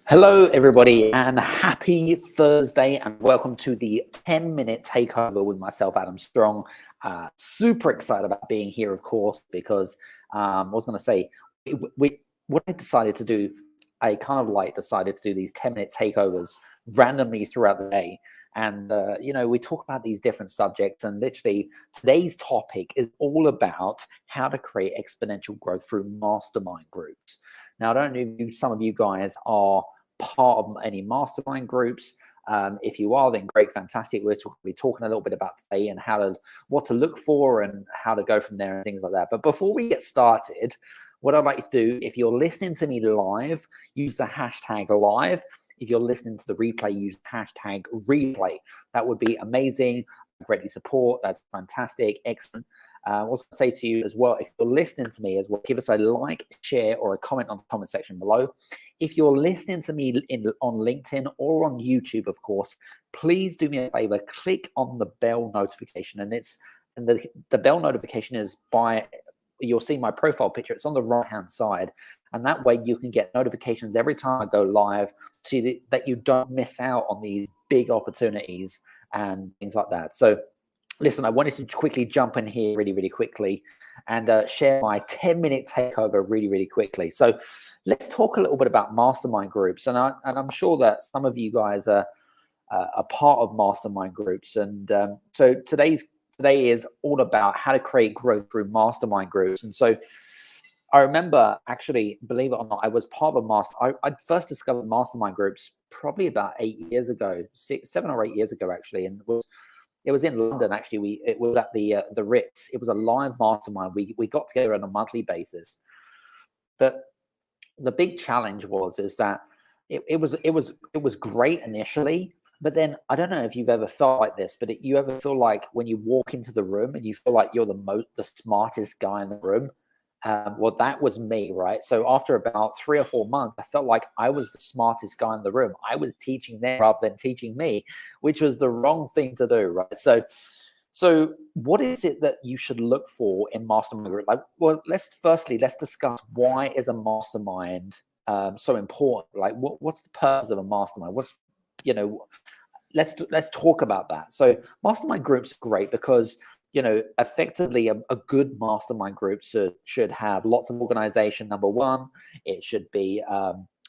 Hello, everybody, and happy Thursday, and welcome to the 10-minute takeover with myself, Adam Strong. Super excited about being here, of course, because I was going to say, what I decided to do, I kind of decided to do these 10-minute takeovers randomly throughout the day. And, we talk about these different subjects, and literally today's topic is all about how to create exponential growth through mastermind groups. Now, I don't know if some of you guys are part of any mastermind groups. If you are, then great, fantastic. We'll be talking a little bit about today and what to look for and how to go from there and things like that. But before we get started, what I'd like you to do, if you're listening to me live, use the hashtag live. If you're listening to the replay, use hashtag replay. That would be amazing. Greatly support. That's fantastic. Excellent. I was going to say to you as well, if you're listening to me as well, give us a like, share, or a comment on the comment section below. If you're listening to me on LinkedIn or on YouTube, of course, please do me a favor, click on the bell notification. And the bell notification is you'll see my profile picture. It's on the right-hand side. And that way you can get notifications every time I go live that you don't miss out on these big opportunities and things like that. So listen, I wanted to quickly jump in here really, really quickly and share my 10-minute takeover really, really quickly. So let's talk a little bit about mastermind groups. And I'm sure that some of you guys are a part of mastermind groups. And so today is all about how to create growth through mastermind groups. And so I remember, actually, believe it or not, I was part of I first discovered mastermind groups probably about 8 years ago, 7 or 8 years ago, actually. And it was in London, actually. It was at the Ritz. It was a live mastermind. We got together on a monthly basis. But the big challenge is that it was great initially. But then I don't know if you've ever felt like this, but you ever feel like when you walk into the room and you feel like you're the smartest guy in the room. Well, that was me, right? So after about 3 or 4 months, I felt like I was the smartest guy in the room. I was teaching them rather than teaching me, which was the wrong thing to do, right? So what is it that you should look for in mastermind group? Well, let's discuss why is a mastermind so important? Like, what's the purpose of a mastermind? Let's talk about that. So mastermind groups are great because effectively a good mastermind group should have lots of organization. Number one, it should be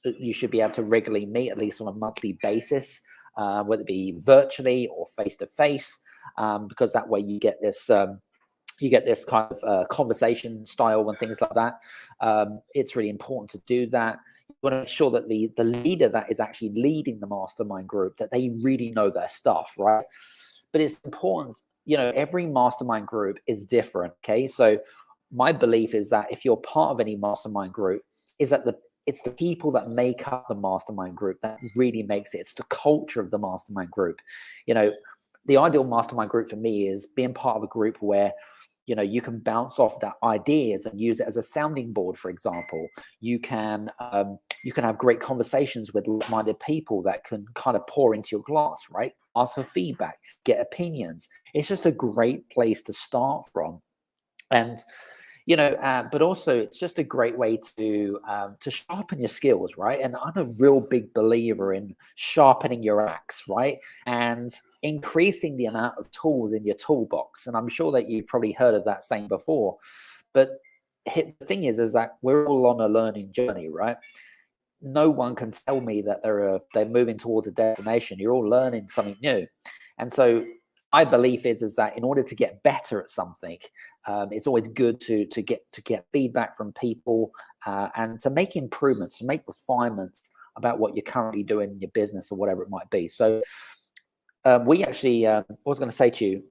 you should be able to regularly meet at least on a monthly basis, whether it be virtually or face to face, because that way you get this kind of conversation style and things like that. It's really important to do that. You want to make sure that the leader that is actually leading the mastermind group, that they really know their stuff, right? But it's important. Every mastermind group is different. Okay. So my belief is that if you're part of any mastermind group, is that it's the people that make up the mastermind group that really makes it. It's the culture of the mastermind group. The ideal mastermind group for me is being part of a group where you can bounce off that ideas and use it as a sounding board. For example, you can have great conversations with like-minded people that can kind of pour into your glass, right? Ask for feedback, get opinions. It's just a great place to start from. And but also it's just a great way to sharpen your skills, right? And I'm a real big believer in sharpening your axe, right? And increasing the amount of tools in your toolbox. And I'm sure that you've probably heard of that saying before. But the thing is that we're all on a learning journey, right? No one can tell me that they're moving towards a destination. You're all learning something new. And so my belief is that in order to get better at something, it's always good to get feedback from people and to make improvements, to make refinements about what you're currently doing in your business or whatever it might be. So we actually, I was going to say to you,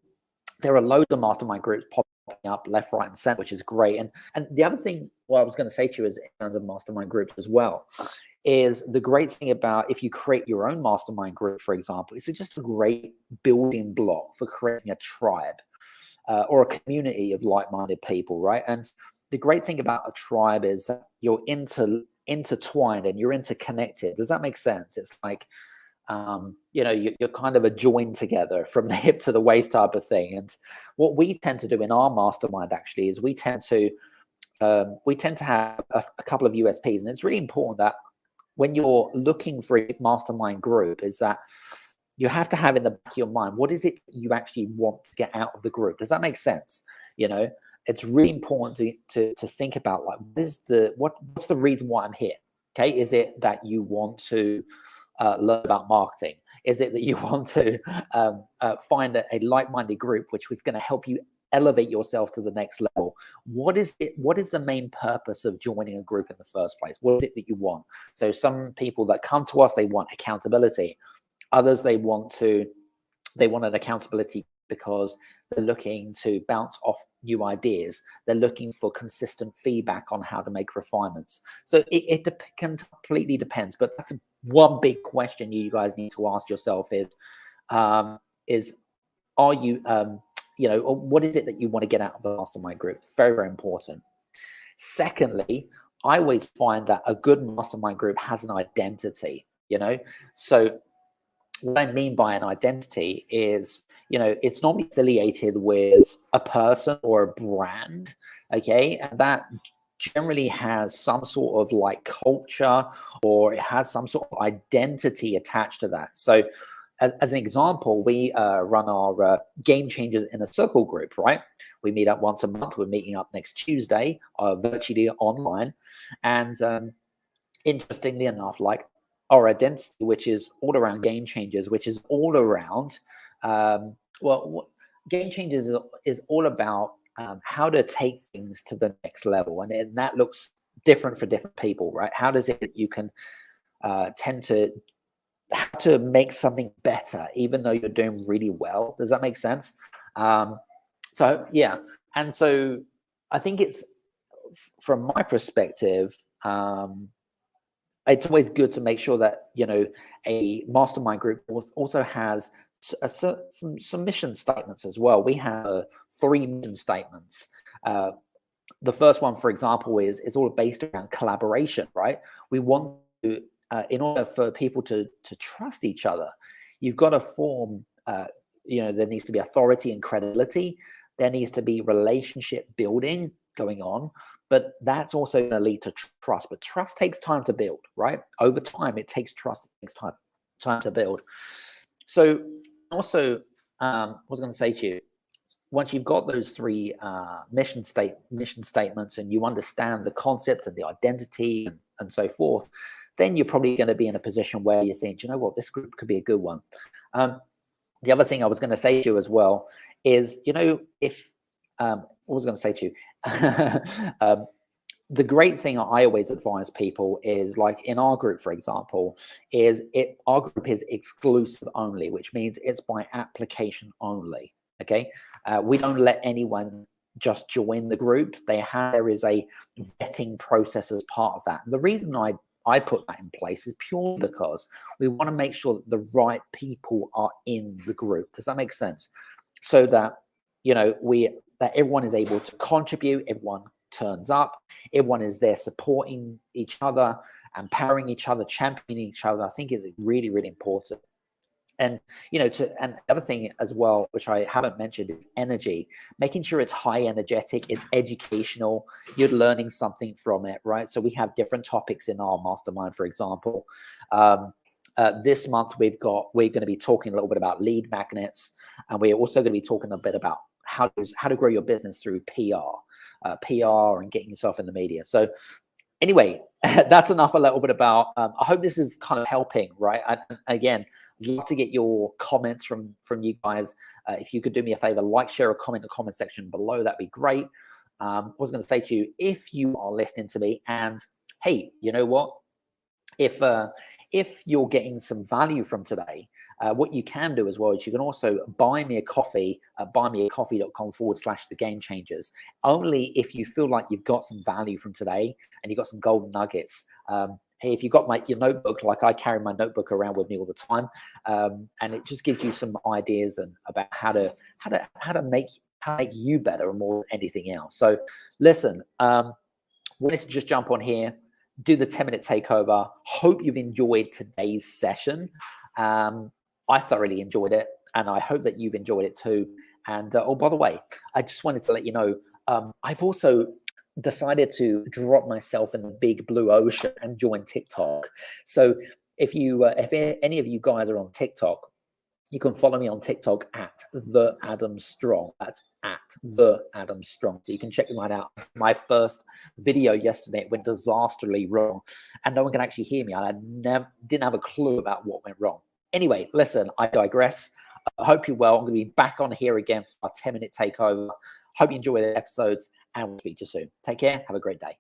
there are loads of mastermind groups popping up left, right, and center, which is great. And the other thing, what I was going to say to you is in terms of mastermind groups as well, is the great thing about if you create your own mastermind group, for example, it's just a great building block for creating a tribe or a community of like-minded people, right? And the great thing about a tribe is that you're intertwined and you're interconnected. Does that make sense? It's like, you're kind of a join together from the hip to the waist type of thing. And what we tend to do in our mastermind actually is we tend to have a couple of USPs, and it's really important that when you're looking for a mastermind group is that you have to have in the back of your mind, what is it you actually want to get out of the group? Does that make sense? You know, it's really important to think about, like, what's the reason why I'm here? Okay, is it that you want to learn about marketing? Is it that you want to find a like-minded group which was going to help you elevate yourself to the next level? What is it? What is the main purpose of joining a group in the first place? What is it that you want? So some people that come to us, they want accountability. Others, they want an accountability because they're looking to bounce off new ideas. They're looking for consistent feedback on how to make refinements. So it completely depends. But that's one big question you guys need to ask yourself is are you, what is it that you want to get out of the mastermind group? Very, very important. Secondly, I always find that a good mastermind group has an identity, So what I mean by an identity is, it's normally affiliated with a person or a brand, okay? And that generally has some sort of like culture, or it has some sort of identity attached to that. So as an example, we run our Game Changers in a Circle group, right? We meet up once a month. We're meeting up next Tuesday, virtually online. And interestingly enough, like, our identity, which is all around Game Changers, which is all around, Game Changers is all about how to take things to the next level. And that looks different for different people, right? How does it you can tend to have to make something better, even though you're doing really well? Does that make sense? So, yeah. And so I think it's, from my perspective, it's always good to make sure that, a mastermind group also has some mission statements as well. We have 3 mission statements. The first one, for example, is all based around collaboration, right? We want to, in order for people to trust each other, you've got to form, there needs to be authority and credibility. There needs to be relationship building going on, but that's also going to lead to trust. But trust takes time to build, right? Over time, it takes trust. It takes time to build. So also, I was going to say to you, once you've got those 3 mission statements, and you understand the concept and the identity and so forth, then you're probably going to be in a position where you think, you know what, this group could be a good one. The other thing I was going to say to you as well is, what was I going to say to you? The great thing I always advise people is, like in our group, for example, our group is exclusive only, which means it's by application only. Okay, we don't let anyone just join the group. There is a vetting process as part of that. And the reason I put that in place is purely because we want to make sure that the right people are in the group. Does that make sense? So that, that everyone is able to contribute, everyone turns up, everyone is there supporting each other, empowering each other, championing each other. I think is really, really important. And, and the other thing as well, which I haven't mentioned, is energy, making sure it's high energetic, it's educational, you're learning something from it, right? So we have different topics in our mastermind, for example. This month we're going to be talking a little bit about lead magnets, and we're also going to be talking a bit about how to grow your business through PR and getting yourself in the media. So anyway, that's enough a little bit about, I hope this is kind of helping, right? And again, I'd love to get your comments from you guys. If you could do me a favor, like, share, or comment in the comment section below, that'd be great. I was going to say to you, if you are listening to me and, hey, you know what? If you're getting some value from today, what you can do as well is you can also buy me a coffee at buymeacoffee.com/the Game Changers. Only if you feel like you've got some value from today and you've got some golden nuggets. Hey, if you've got your notebook, like I carry my notebook around with me all the time, and it just gives you some ideas and about how to make you better more than anything else. So listen, wanted to just jump on here, do the 10-minute takeover. Hope you've enjoyed today's session. I thoroughly enjoyed it, and I hope that you've enjoyed it too. And oh, by the way, I just wanted to let you know, I've also decided to drop myself in the big blue ocean and join TikTok. So if any of you guys are on TikTok, you can follow me on TikTok at the Adam Strong. That's at the Adam Strong. So you can check mine out. My first video yesterday, it went disastrously wrong, and no one can actually hear me. I didn't have a clue about what went wrong. Anyway, listen, I digress. I hope you're well. I'm going to be back on here again for our 10-minute takeover. Hope you enjoy the episodes, and we'll speak to you soon. Take care. Have a great day.